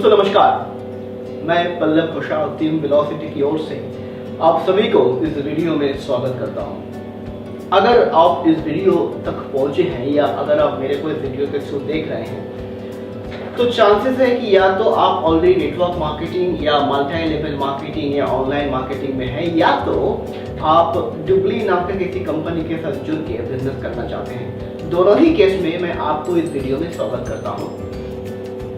दोस्तों नमस्कार, मैं पल्लव खुशहाल टीम वेलोसिटी की ओर से आप सभी को इस वीडियो में स्वागत करता हूं। अगर आप इस वीडियो तक पहुंचे हैं या अगर आप मेरे को इस वीडियो के थ्रू देख रहे हैं तो चांसेस है कि या तो आप ऑलरेडी नेटवर्क मार्केटिंग या मल्टी लेवल मार्केटिंग या ऑनलाइन मार्केटिंग में हैं या तो आप डुबली नाम के किसी कंपनी के साथ जुड़ के बिजनेस करना चाहते हैं। दोनों ही केस में मैं आपको इस वीडियो में स्वागत करता हूं।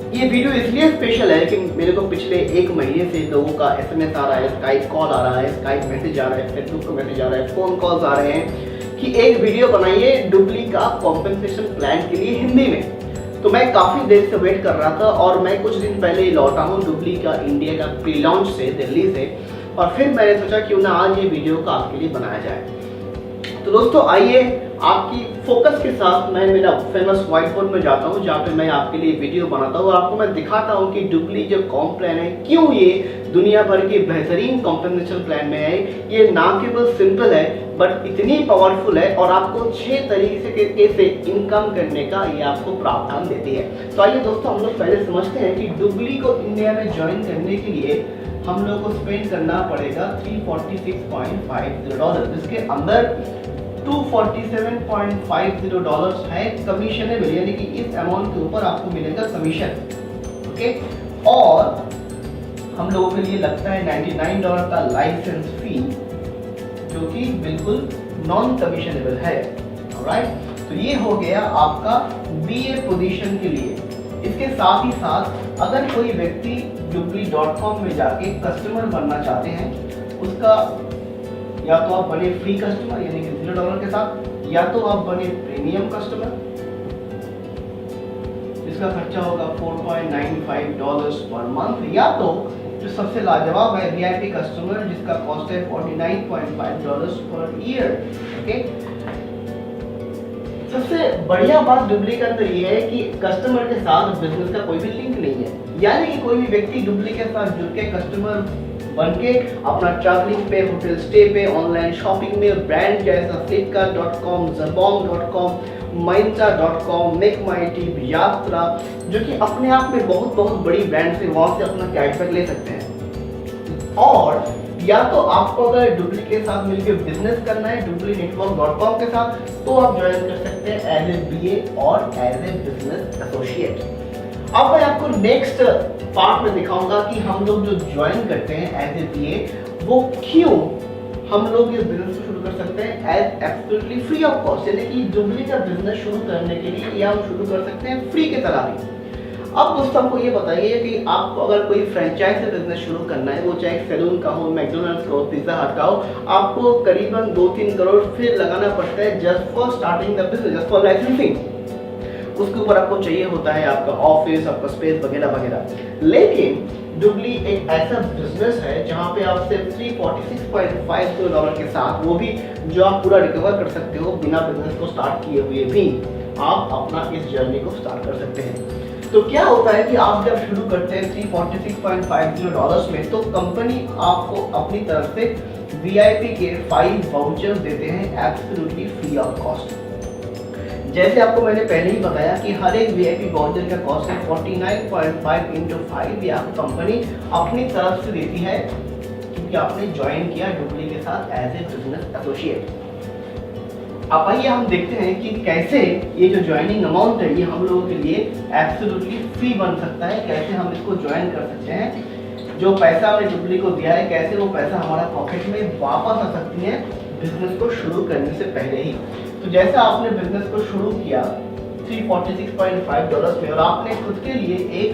ये वीडियो इसलिए स्पेशल है कि मेरे को पिछले एक महीने से लोगों का SMS आ रहा है, स्काइप कॉल आ रहा है, स्काइप मैसेज आ रहा है, फेसबुक का मैसेज आ रहा है, फोन कॉल्स आ रहे हैं कि एक वीडियो बनाइए डुबली का कॉम्पेंसेशन प्लान के लिए हिंदी में। तो मैं काफ़ी देर से वेट कर रहा था और मैं कुछ दिन पहले ही लौटा हूँ डुबली का इंडिया का प्री लॉन्च से दिल्ली से, और फिर मैंने सोचा क्यों ना आज ये वीडियो का आपके लिए बनाया जाए। तो दोस्तों आइए आपकी फोकस के साथ मैं मेरा फेमस व्हाइट बोर्ड में जाता हूँ जहाँ पे मैं आपके लिए वीडियो बनाता हूँ और आपको मैं दिखाता हूँ कि डुबली जो कॉम प्लान है क्यों ये दुनिया भर के बेहतरीन कॉम्पेंसेशन प्लान में है। ये ना केवल सिंपल है बट इतनी पावरफुल है और आपको 6 तरीके से इनकम करने का ये आपको प्रावधान देती है। तो आइए दोस्तों हम लोग पहले समझते हैं कि डुबली को इंडिया में ज्वाइन करने के लिए हम लोग को स्पेंड करना पड़ेगा $346.50, जिसके अंदर $247.50 है कमीशनेबल, यानी कि इस अमाउंट के ऊपर आपको मिलेगा कमीशन। ओके, और हम लोगों के लिए लगता है $99 का लाइसेंस फी जो कि बिल्कुल नॉन कमीशनेबल है। ऑलराइट, तो ये हो गया आपका BA पोजीशन के लिए। इसके साथ ही साथ अगर कोई व्यक्ति Dubly.com में जाके कस्टमर बनना चाहते हैं, उसका या तो आप बने फ्री कस्टमर यानी कि $0 के साथ, या तो आप बने प्रीमियम कस्टमर, इसका खर्चा होगा $4.95 पर मंथ, या तो जो सबसे लाजवाब है VIP कस्टमर जिसका कॉस्ट है $49.5 पर ईयर। ओके, सबसे बढ़िया बात डुबली के अंदर ये है कि कस्टमर के साथ बिजनेस का कोई भी लिंक नहीं है, यानी कि कोई भी व्यक्ति डुबली के साथ जुड़ के कस्टमर बनके अपना ट्रैवलिंग पे, होटल स्टे पे, ऑनलाइन शॉपिंग में ब्रांड जैसा flipkart.com, Jabong.com, Myntra.com, मेकमाईट्रिप, यात्रा, जो कि अपने आप में बहुत बड़ी ब्रांड से वहां से अपना कैशबैक ले सकते हैं। और या तो आपको अगर डुबली के साथ मिलकर बिजनेस करना है Dubly.com के साथ, तो आप ज्वाइन कर सकते हैं एज ए BA और एज ए बिजनेस एसोसिएट। अब मैं आपको नेक्स्ट पार्ट में दिखाऊंगा कि हम लोग जो ज्वाइन करते हैं एज ए BA वो क्यों हम लोग ये बिजनेस शुरू कर सकते हैं as absolutely free of cost, यानी कि डुबली का बिजनेस शुरू करने के लिए या हम शुरू कर सकते हैं फ्री की तरह भी। अब दोस्तों हमको ये बताइए कि आपको अगर कोई फ्रेंचाइज से बिजनेस शुरू करना है, वो चाहे सैलून का हो, मैकडोनल्ड्स का हो, पिज्जा हट का हो, आपको करीबन 2-3 करोड़ फिर लगाना पड़ता है just for starting the business, just for licensing. उसके ऊपर आपको चाहिए होता है आपका ऑफिस, आपका स्पेस वगैरह वगैरह। लेकिन डुबली एक ऐसा बिजनेस है जहां पे आप सिर्फ $346.50 के साथ, वो भी जो आप पूरा रिकवर कर सकते हो बिना बिजनेस को स्टार्ट किए हुए भी, आप अपना इस जर्नी को स्टार्ट कर सकते हैं। तो क्या होता है कि आप जब शुरू करते हैं $346.50 में, तो कंपनी आपको अपनी तरफ से VIP के 5 वाउचर्स देते हैं एब्सोल्युटली फ्री ऑफ कॉस्ट। जैसे आपको मैंने पहले ही बताया कि हर एक VIP वाउचर का कॉस्ट है 49.5 × 5, ये आपको कंपनी अपनी तरफ से देती है क्योंकि आपने ज्वाइन किया डुबली के साथ एज ए बिजनेस एसोसिएट। अब आइए हम देखते हैं कि कैसे ये जो ज्वाइनिंग अमाउंट है ये हम लोगों के लिए एब्सोल्युटली फ्री बन सकता है, कैसे हम इसको ज्वाइन कर सकते हैं। जो पैसा हमने डुबली को दिया है, कैसे वो पैसा हमारा पॉकेट में वापस आ सकती है बिजनेस को शुरू करने से पहले ही। तो जैसा आपने बिजनेस को शुरू किया $346.50 में और आपने खुद के लिए एक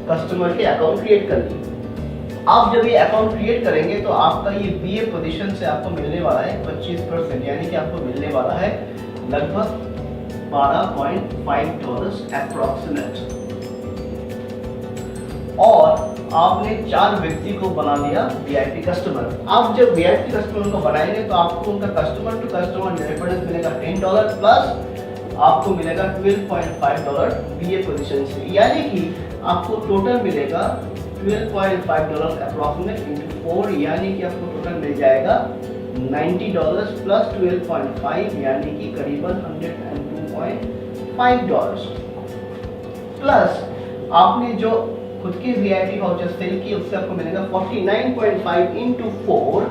कस्टमर के अकाउंट क्रिएट कर ली। आप जब ये अकाउंट क्रिएट करेंगे तो आपका ये BA पोजीशन से आपको मिलने वाला है 25%, यानी कि आपको मिलने वाला है लगभग $12.5 अप्रॉक्सीमेट। और आपने 4 व्यक्ति को बना लिया VIP कस्टमर। आप जब VIP कस्टमर को बनाएंगे तो आपको उनका कस्टमर टू कस्टमर रेफरेंस मिलेगा $10 प्लस आपको मिलेगा $12.5 BA पोजीशन से, यानी कि आपको टोटल मिलेगा $12.5 अप्रॉक्सीमेट × 4, यानी कि आपको टोटल मिल जाएगा $90 प्लस 12.5, यानी कि करीबन $102.5 प्लस आपने जो खुद के वीआईपी वाउचर सेल की, उससे आपको मिलेगा 49.5 इंटू 4,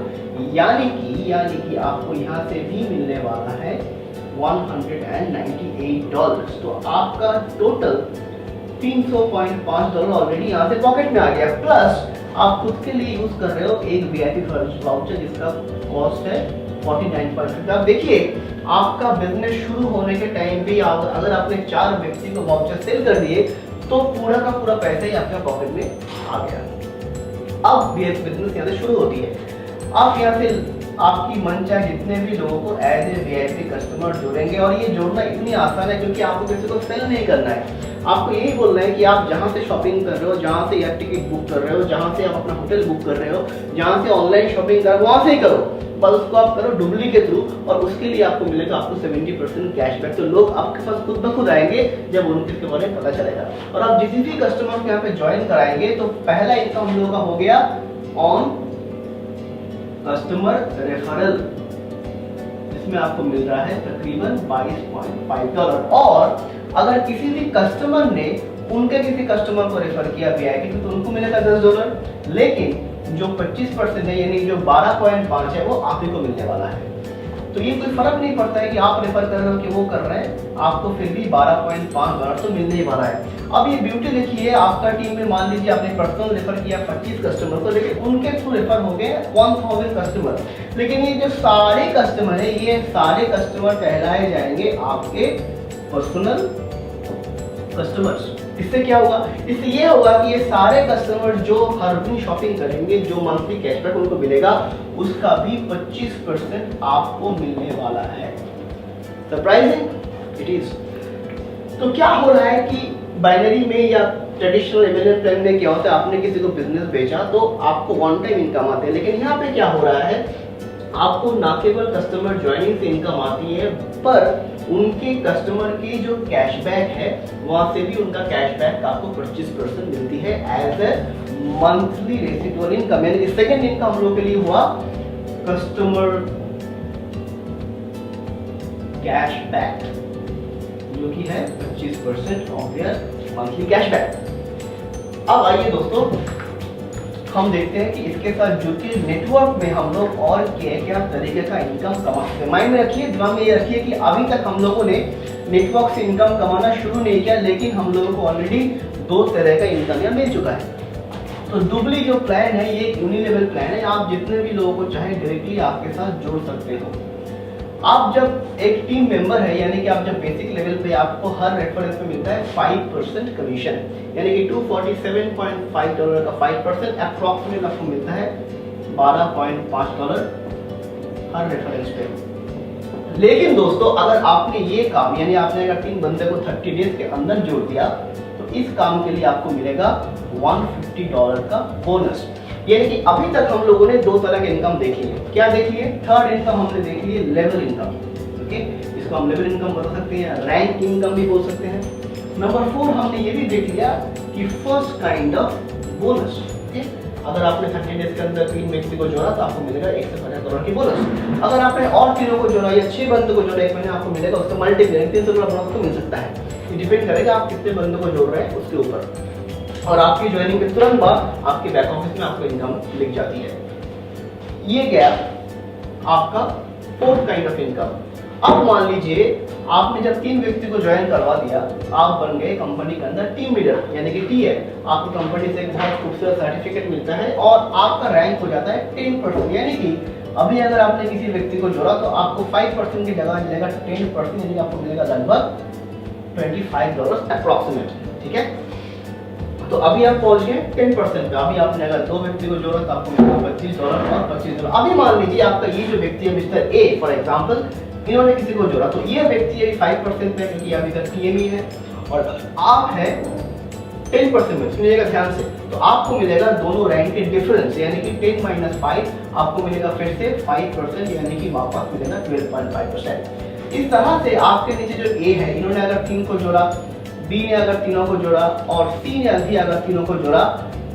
यानी कि आपको यहाँ से भी मिलने वाला है $198। तो आपका टोटल $300.5 ऑलरेडी यहाँ से पॉकेट में आ गया, प्लस आप खुद के लिए यूज कर रहे हो एक वीआईपी वाउचर जिसका कॉस्ट है 49.5। आप देखिए आपका बिजनेस शुरू होने के टाइम भी अगर आपने 4 व्यक्ति को वाउचर सेल कर दिए तो पूरा का पूरा पैसा ही आपके पॉकेट में आ गया। अब बिजनेस यहाँ से शुरू होती है। आप यहाँ से आपकी मन चाहे जितने भी लोगों को एज ए वीआईपी कस्टमर जोड़ेंगे, और ये जोड़ना इतनी आसान है क्योंकि आपको किसी को सेल नहीं करना है। आपको यही बोलना है कि आप जहाँ से शॉपिंग कर रहे हो, जहाँ से एयर टिकट बुक कर रहे हो, जहाँ से आप अपना होटल बुक कर रहे हो, जहाँ से ऑनलाइन शॉपिंग कर रहे हो, वहाँ से ही करो, बस उसको आप करो डुब्ली के थ्रू, और उसके लिए आपको मिलेगा आपको 70% कैशबैक। तो लोग आपके पास खुद ब खुद आएंगे जब उनको इसके बारे में पता चलेगा। और आप जिस भी कस्टमर को यहाँ पे ज्वाइन कराएंगे तो पहला इनकम हम लोगों का हो गया ऑन कस्टमर रेफरल, इसमें आपको मिल रहा है तकरीबन $22.5। और अगर किसी भी कस्टमर ने उनके किसी कस्टमर को रेफर किया वीआईपी तो उनको मिलेगा $10, लेकिन जो 25% है यानी जो 12.5 है वो आप ही को मिलने वाला है। तो ये कोई फर्क नहीं पड़ता है कि आप रेफर कर रहे हो कि वो कर रहे हैं, आपको फिर भी $12.5 तो मिलने ही वाला है। अब ये ब्यूटी देखिए, आपका टीम में मान लीजिए आपने पर्सनल रेफर किया 25 कस्टमर को, लेकिन उनके थ्रू रेफर हो गए 1000 कस्टमर, लेकिन ये जो सारे कस्टमर है ये सारे कस्टमर कहलाए जाएंगे आपके पर्सनल कस्टमर्स। इससे क्या होगा? इससे ये होगा कि ये सारे कस्टमर जो हर दिन शॉपिंग करेंगे, जो मंथली कैशबैक उनको मिलेगा, उसका भी 25% आपको मिलने वाला है। Surprising it is. तो क्या हो रहा है कि बाइनरी में या ट्रेडिशनल एमएलएम प्लान में क्या होता है, आपने किसी को बिजनेस बेचा तो आपको वन टाइम इनकम आती है, लेकिन यहाँ पे क्या हो रहा है, आपको ना केवल कस्टमर ज्वाइनिंग से इनकम आती है, पर उनके कस्टमर की जो कैशबैक है वहां से भी उनका कैशबैक आपको 25% मिलती है as a monthly residual income. यानी सेकंड इनकम हम लोग के लिए हुआ कस्टमर कैशबैक, जो कि है 25% ऑफ देयर मंथली कैशबैक। अब आइए दोस्तों हम देखते हैं कि इसके साथ जुड़ के नेटवर्क में हम लोग और क्या तरीके का इनकम कमा सकते हैं। माइंड में रखिए, दिमाग में ये रखिए कि अभी तक हम लोगों ने नेटवर्क से इनकम कमाना शुरू नहीं किया, लेकिन हम लोगों को ऑलरेडी 2 तरह का इनकम यहाँ मिल चुका है। तो डुबली जो प्लान है ये एक यूनिलेवल प्लान है, आप जितने भी लोगों को चाहे डायरेक्टली आपके साथ जोड़ सकते हो। आप जब एक टीम मेंबर है, यानी कि आप जब बेसिक लेवल पे आपको हर रेफरेंस में मिलता है 5% कमीशन, यानी कि $247.5 का 5% अप्रॉक्सीमेट आपको मिलता है $12.5 हर रेफरेंस पे। लेकिन दोस्तों अगर आपने ये काम, यानी आपने अगर 3 बंदे को 30 डेज के अंदर जोड़ दिया तो इस काम के लिए आपको मिलेगा $150 का बोनस। यानी कि अभी तक हम लोगों ने 2 तरह के इनकम देख लिए। क्या देख लिए? थर्ड इनकम हमने देख लिए लेवल इनकम। ओके, इसको हम लेवल इनकम बता सकते हैं, रैंक इनकम भी बोल सकते हैं। नंबर 4 हमने ये भी देख लिया कि फर्स्ट काइंड ऑफ बोनस। अगर आपने 30 डेज के अंदर 3 व्यक्ति को जोड़ा तो आपको मिलेगा $150 की बोनस। अगर आपने और 3 को जोड़ा या 6 बंदों को जोड़ा 1 महीने, आपको मिलेगा उसका मल्टीप्लाई $300 बोनस तो मिल सकता है। ये डिपेंड करेगा आप कितने बंदों को जोड़ रहे हैं उसके ऊपर। और आपकी ज्वाइनिंग के तुरंत बाद आपके बैक ऑफिस में आपको इनकम लिख जाती है। ये गया आपका 4th काइंड ऑफ इनकम। अब मान लीजिए आपने जब 3 व्यक्ति को ज्वाइन करवा दिया, आप बन गए कंपनी के अंदर टीम लीडर, यानी कि टीएल। आपको कंपनी से एक बहुत खूबसूरत सर्टिफिकेट मिलता है और आपका रैंक हो जाता है 10%। यानी कि अभी अगर आपने किसी व्यक्ति को जोड़ा तो आपको 5% की जगह मिलेगा 10%, यानी आपको मिलेगा लगभग $25 अप्रॉक्सीमेट। ठीक है, तो अभी आप पहुंच गए 10% पे। अभी आपने अगर 2 व्यक्ति को जोड़ा तो आपको मिलेगा $25 और $25। अभी मान लीजिए आपका ये जो व्यक्ति है मिस्टर ए फॉर एग्जांपल, इन्होंने किसी को जोड़ा तो ये व्यक्ति है 5% पे, क्योंकि अभी तक टीएम ही है, और आप है 10% में। सुनिएगा ध्यान से, तो आपको मिलेगा दोनों रैंक के डिफरेंस, यानी कि 10 - 5 आपको मिलेगा फिर से 5%, यानी कि वापस मिलेगा 12.5%। इस तरह से आपके नीचे जो ए है, इन्होंने अगर 3 को जोड़ा, बी ने अगर 3 को जोड़ा और सी ने अभी अगर 3 को जोड़ा,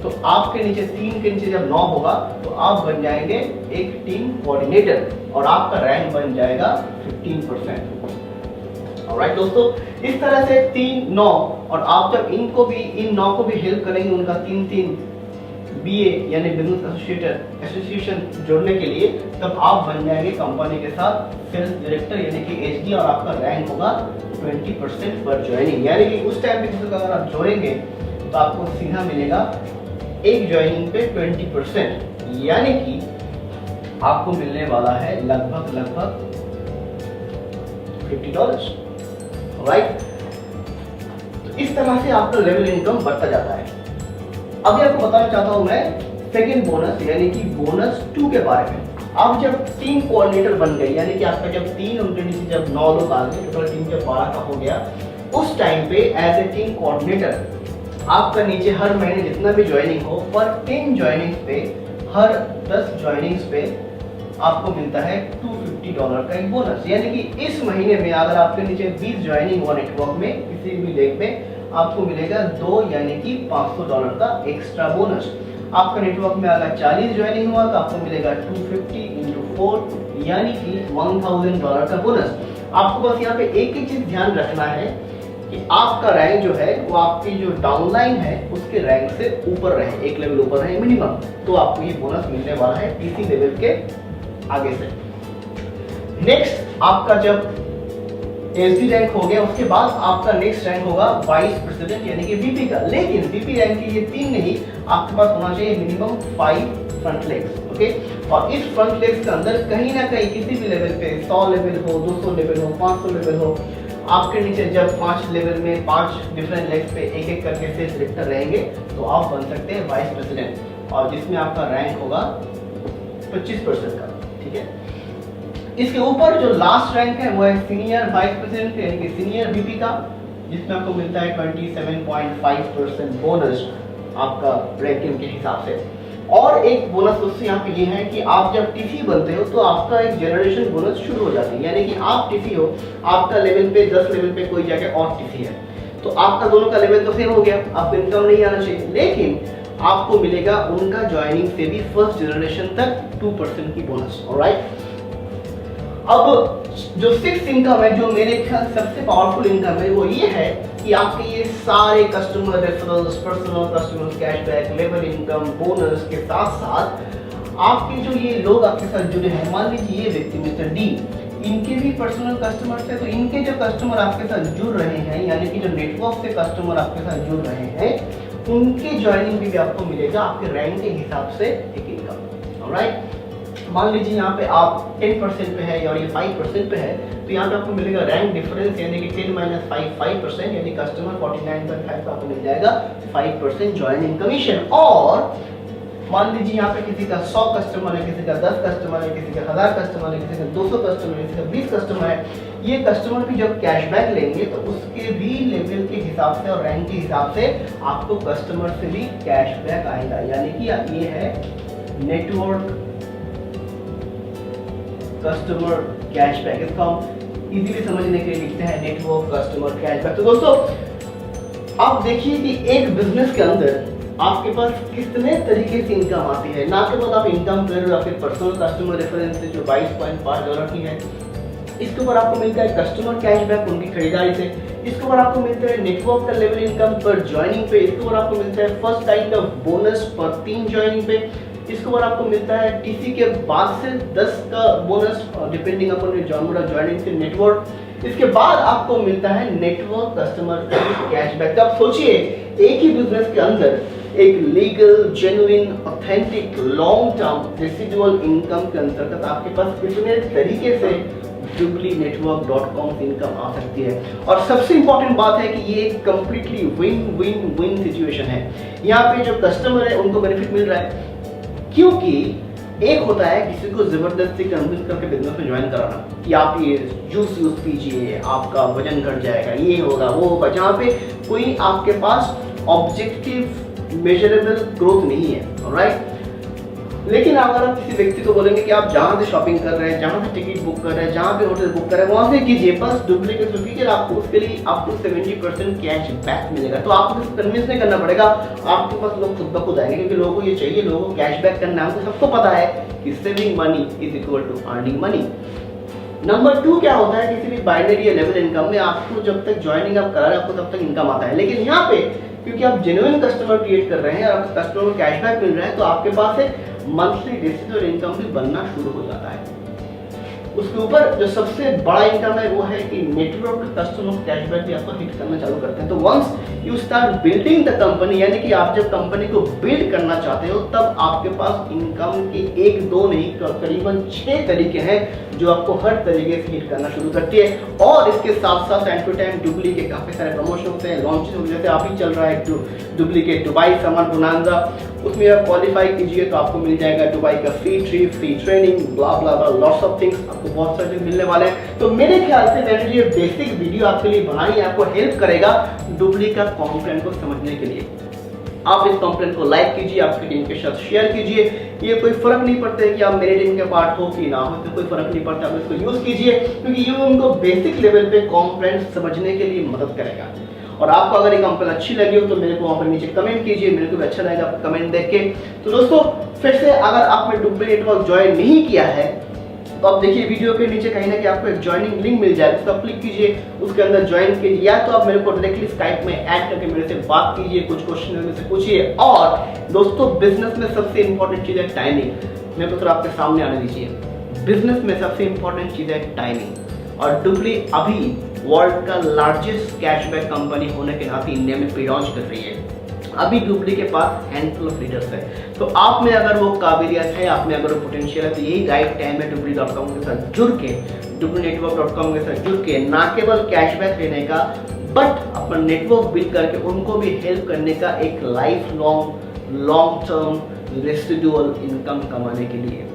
तो आपके नीचे 3 के नीचे जब 9 होगा तो आप बन जाएंगे एक टीम कोऑर्डिनेटर और आपका रैंक बन जाएगा 15%। ऑलराइट दोस्तों, इस तरह से 3, 9 और आप जब इनको भी, इन 9 को भी हेल्प करेंगे उनका 3 BA यानी बिजनेस एसोसिएशन जोड़ने के लिए, तब आप बन जाएंगे कंपनी के साथ सेल्स डायरेक्टर यानी कि HD, और आपका रैंक होगा 20% पर ज्वाइनिंग। यानी कि उस टाइम पे अगर आप जोड़ेंगे तो आपको सीधा मिलेगा एक ज्वाइनिंग पे 20%, यानी कि आपको मिलने वाला है लगभग $50, राइट। तो इस तरह से आपका लेवल इनकम बढ़ता जाता है। अभी आपको बताना चाहता हूं मैं सेकंड बोनस यानी कि बोनस 2 के बारे में। आप जब टीम कोऑर्डिनेटर बन गए, यानी कि आपका जब 3 उनके नीचे जब 9 लोग आ गए, टोटल टीम जब 12 का हो गया, उस टाइम पे एज ए टीम कोऑर्डिनेटर आपका नीचे हर महीने जितना भी ज्वाइनिंग हो, पर 10 ज्वाइनिंग्स पे, हर 10 ज्वाइनिंग्स पे आपको मिलता है $250 का एक बोनस। यानी कि इस महीने में अगर आपके नीचे 20 ज्वाइनिंग हुआ नेटवर्क में किसी भी लेग में, आपको मिलेगा 2 यानी कि $500 का एक्स्ट्रा बोनस। आपका नेटवर्क में अगर 40 ज्वाइनिंग हुआ तो आपको मिलेगा 250 × 4 यानी कि $1000 का बोनस। आपको बस यहाँ पे एक ही चीज ध्यान रखना है कि आपका रैंक जो है वो आपकी जो डाउनलाइन है उसके रैंक से ऊपर रहे, एक लेवल ऊपर रहे मिनिमम, तो आपको ये बोनस मिलने वाला है TC लेवल के आगे से। नेक्स्ट आपका जब SD रैंक हो गया, उसके बाद आपका नेक्स्ट रैंक होगा वाइस प्रेसिडेंट यानी कि VP का। लेकिन VP रैंक के ये 3 नहीं, आपके पास होना चाहिए मिनिमम 5 फ्रंट लेग्स, ओके। और इस फ्रंट लेग्स के अंदर कहीं ना कहीं किसी भी लेवल पे 100 लेवल हो, 200 लेवल हो, 500 लेवल हो, आपके नीचे जब 5 लेवल में 5 डिफरेंट लेग्स पे एक करके सेल्स डायरेक्टर रहेंगे तो आप बन सकते हैं वाइस प्रेसिडेंट, और जिसमें आपका रैंक होगा 25% का, ठीक है। इसके ऊपर जो लास्ट रैंक है वो है सीनियर वाइस प्रेसिडेंट यानी कि सीनियर VP का, जिसमें आपको मिलता है 27.5% बोनस आपका रैंकिंग के हिसाब से। और एक बोनस दोस्तों यहाँ पे ये है कि आप जब TC बनते हो तो आपका एक जनरेशन बोनस शुरू हो जाती है। यानी कि आप TC हो, आपका लेवल पे 10 लेवल पे कोई जगह और TC है, तो आपका दोनों का लेवल तो सेम हो गया, आपको इनकम नहीं आना चाहिए, लेकिन आपको मिलेगा उनका ज्वाइनिंग से भी फर्स्ट जनरेशन तक 2% की बोनस, ऑलराइट। अब जो 6th इनकम है, जो मेरे ख्याल सबसे पावरफुल इनकम है, वो ये है कि आपके ये सारे customer referrals, personal customer cashback, level income, bonus के साथ साथ आपके जो ये लोग आपके साथ जुड़े हैं, मान लीजिए ये व्यक्ति मिस्टर D, इनके भी पर्सनल कस्टमर्स है, तो इनके जो कस्टमर आपके साथ जुड़ रहे हैं, यानी कि जो नेटवर्क से कस्टमर आपके साथ जुड़ रहे हैं, उनके ज्वाइनिंग भी आपको मिलेगा आपके रैंक के हिसाब से एक इनकम, ऑलराइट। मान लीजिए यहाँ पे आप 10% पे है और ये 5% पे है, तो यहाँ पे आपको मिलेगा रैंक डिफरेंस यानी कि 10 - 5 5%, यानी कस्टमर 49.5 का आपको मिल जाएगा 5% ज्वाइनिंग कमीशन। और मान लीजिए यहाँ पे किसी का 100 कस्टमर है, किसी का 10 कस्टमर है, किसी का 1000 कस्टमर है, किसी का 200 कस्टमर है, किसी का 20 कस्टमर है, ये कस्टमर भी जब कैशबैक लेंगे तो उसके भी लेवल के हिसाब से और रैंक के हिसाब से आपको कस्टमर से भी कैशबैक आएगा। यानी कि ये है नेटवर्क कस्टमर कैशबैक, इसको हम इजीली समझने के लिए लिखते हैं नेटवर्क कस्टमर कैशबैक। तो दोस्तों आप देखिए कि एक बिजनेस के अंदर आपके पास कितने तरीके से इनकम आती है। ना केवल आप इनकम कर रहे हो आपके पर्सनल कस्टमर रेफरेंस से जो $22.5 की है, इसके ऊपर आपको मिलता है कस्टमर कैशबैक उनकी खरीदारी से, इसके ऊपर आपको मिलता है नेटवर्क का लेवल इनकम पर ज्वाइनिंग पे, इसके ऊपर आपको मिलता है फर्स्ट काइंड ऑफ बोनस पर 3 ज्वाइनिंग पे, इसके ऊपर आपको मिलता है TC के बाद से 10 का बोनस डिपेंडिंग अपॉन ज्वाइनिंग से नेटवर्क, इसके बाद आपको मिलता है नेटवर्क कस्टमर कैशबैक। तो आप सोचिए एक ही बिजनेस के अंदर एक legal, genuine, authentic, long term residual income के अंतर्गत आपके पास कितने तरीके से jubilee-network.com इनकम आ सकती है। और सबसे इंपॉर्टेंट बात है कि ये एक completely win win win situation है। यहाँ पे जो कस्टमर है उनको बेनिफिट मिल रहा है, क्योंकि एक होता है किसी को जबरदस्ती कन्विंस करके बिजनेस में ज्वाइन कराना कि आप ये जूस यूज कीजिए, आपका वजन घट जाएगा, ये होगा वो होगा, जहाँ पे कोई आपके पास ऑब्जेक्टिव मेजरेबल ग्रोथ नहीं है, ऑलराइट। लेकिन अगर आप किसी व्यक्ति को बोलेंगे कि आप जहाँ से शॉपिंग कर रहे हैं, जहाँ से टिकट बुक कर रहे हैं, जहाँ पे होटल बुक कर रहे हैं, वहाँ से कीजिए, बस डुप्लीकेट कीजिए, आपको उसके लिए आपको 70% कैश बैक मिलेगा। तो आपको कन्विंस नहीं करना पड़ेगा, आपके पास लोग खुद ब खुद आएंगे, क्योंकि लोगों को ये चाहिए, लोगों को कैश बैक करना है। हमको सबको पता है कि saving money is equal to earning money. Number 2 क्या होता है, किसी भी बाइनरी या लेवल इनकम में आपको जब तक ज्वाइनिंग आप करा रहे हैं आपको तब तक इनकम आता है, लेकिन यहाँ पे क्योंकि आप जेन्युइन कस्टमर क्रिएट कर रहे हैं और आपको कस्टमर को कैशबैक मिल रहा है तो आपके पास एक मंथली बेसिस और इनकम भी बनना शुरू हो जाता है। उसके ऊपर जो सबसे बड़ा इनकम है वो है कि नेटवर्क कस्टमर कैशबैक भी आपको हिट करना चालू करते हैं। तो once you start building the company, यानी कि आप जब कंपनी को बिल्ड करना चाहते हो तब आपके पास इनकम के 1-2 नहीं करीबन 6 तरीके हैं जो आपको हर तरीके से हिट करना शुरू करती है। और इसके साथ साथ टाइम टू टाइम डुबली के काफ़ी सारे प्रमोशन होते हैं, लॉन्चेस होते हैं, जैसे आप ही चल रहा है डुबली के दुबई समर बोनांजा, उसमें आप क्वालिफाई कीजिए तो आपको मिल जाएगा दुबई का free trip, free training, blah blah blah, lots of things, आपको बहुत सारे चीज मिलने वाले हैं। तो मेरे ख्याल से मैंने ये बेसिक वीडियो आपके लिए बनाई है, आपको हेल्प करेगा डुबली का कंप्लेंट को समझने के लिए। आप इस कंप्लेंट को लाइक कीजिए, आपकी टीम के साथ शेयर कीजिए। ये कोई फर्क नहीं पड़ता है कि आप मेरे टीम के पार्ट हो कि ना हो, तो कोई फर्क नहीं पड़ता, आप इसको यूज कीजिए क्योंकि ये उनको बेसिक लेवल पे कंप्लेंट समझने के लिए मदद करेगा। और आपको अगर ये कंप्लेंट अच्छी लगी हो तो मेरे को वहाँ पर नीचे कमेंट कीजिए, मेरे को भी अच्छा लगेगा आपका कमेंट देख के। तो दोस्तों फिर से अगर आपने डुबली नेटवर्क ज्वाइन नहीं किया है तो आप देखिए वीडियो के नीचे कहीं ना कहीं आपको एक ज्वाइनिंग लिंक मिल जाएगा, उसका क्लिक कीजिए, उसके अंदर ज्वाइन कीजिए, या तो आप मेरे को डायरेक्टली स्काइप में ऐड करके मेरे से बात कीजिए, कुछ क्वेश्चन मेरे से पूछिए। और दोस्तों बिजनेस में सबसे इंपॉर्टेंट चीज है टाइमिंग। मेरे को तो आपके सामने आने दीजिए, बिजनेस में सबसे इंपॉर्टेंट चीज है टाइमिंग। और डुबली अभी वर्ल्ड का लार्जेस्ट कैशबैक कंपनी होने के नाते इंडिया में प्री लॉन्च कर रही है। अभी डुबली के पास हैंडफुल ऑफ लीडर्स है, तो आप में अगर वो काबिलियत है, आप में अगर वो पोटेंशियल है, तो यही राइट टाइम है डुबली.com के साथ जुड़ के, डुबलीनेटवर्क.com के साथ जुड़ के ना केवल कैशबैक लेने का बट अपना नेटवर्क बिल्ड करके उनको भी हेल्प करने का एक life long term residual income कमाने के लिए।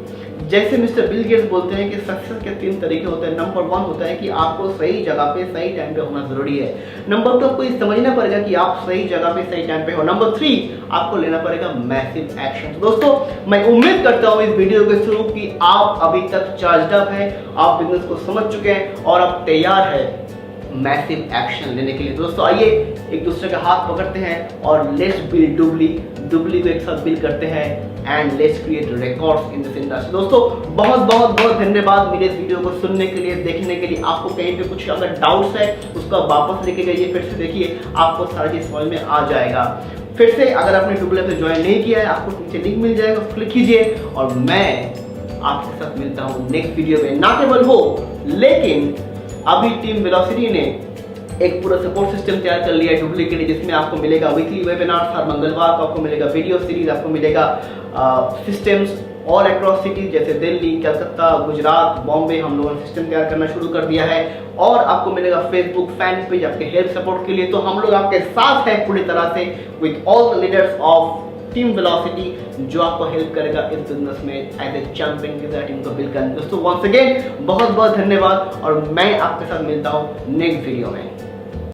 जैसे मिस्टर बिल गेट्स बोलते हैं कि सक्सेस के 3 तरीके होते हैं। नंबर 1 होता है कि आपको सही जगह पे सही टाइम पे होना जरूरी है। नंबर 2 आपको ये समझना पड़ेगा कि आप सही जगह पे सही टाइम पे हो। नंबर 3 आपको लेना पड़ेगा मैसिव एक्शन। दोस्तों मैं उम्मीद करता हूँ इस वीडियो के थ्रू कि आप अभी तक चार्ज अप है, आप बिजनेस को समझ चुके हैं और आप तैयार है मैसिव एक्शन लेने के लिए। दोस्तों आइए एक दूसरे का हाथ पकड़ते हैं और लेट्स बिल्ड डुबली को एक साथ बिल्ड करते हैं and let's create records in this industry. दोस्तों बहुत धन्यवाद मेरे इस वीडियो को सुनने के लिए, देखने के लिए। आपको कहीं पे कुछ अगर डाउट्स है उसको वापस लेके जाइए, फिर से देखिए, आपको सारी चीज समझ में आ जाएगा। फिर से अगर आपने डुबली पे ज्वाइन नहीं किया है, आपको नीचे लिंक मिल जाएगा, क्लिक कीजिए और मैं आपके साथ मिलता हूँ नेक्स्ट वीडियो में। ना केवल वो, लेकिन अभी टीम वेलोसिटी ने एक पूरा सपोर्ट सिस्टम तैयार कर लिया है डुबली के लिए, जिसमें आपको मिलेगा वीकली वेबिनार, हर मंगलवार को आपको मिलेगा वीडियो सीरीज, आपको मिलेगा सिस्टम्स ऑल अक्रॉस सिटीज जैसे दिल्ली, कलकत्ता, गुजरात, बॉम्बे। हम लोगों ने सिस्टम तैयार करना शुरू कर दिया है। और आपको मिलेगा फेसबुक फैन पेज आपके हेल्प सपोर्ट के लिए। तो हम लोग आपके साथ हैं पूरी तरह से with all the leaders of team velocity, जो आपको हेल्प करेगा इस बिजनेस में एज ए चैंपियन की तरह टीम को बिल्ड करने। दोस्तों वंस अगेन बहुत धन्यवाद और मैं आपके साथ मिलता हूँ नेक्स्ट वीडियो में।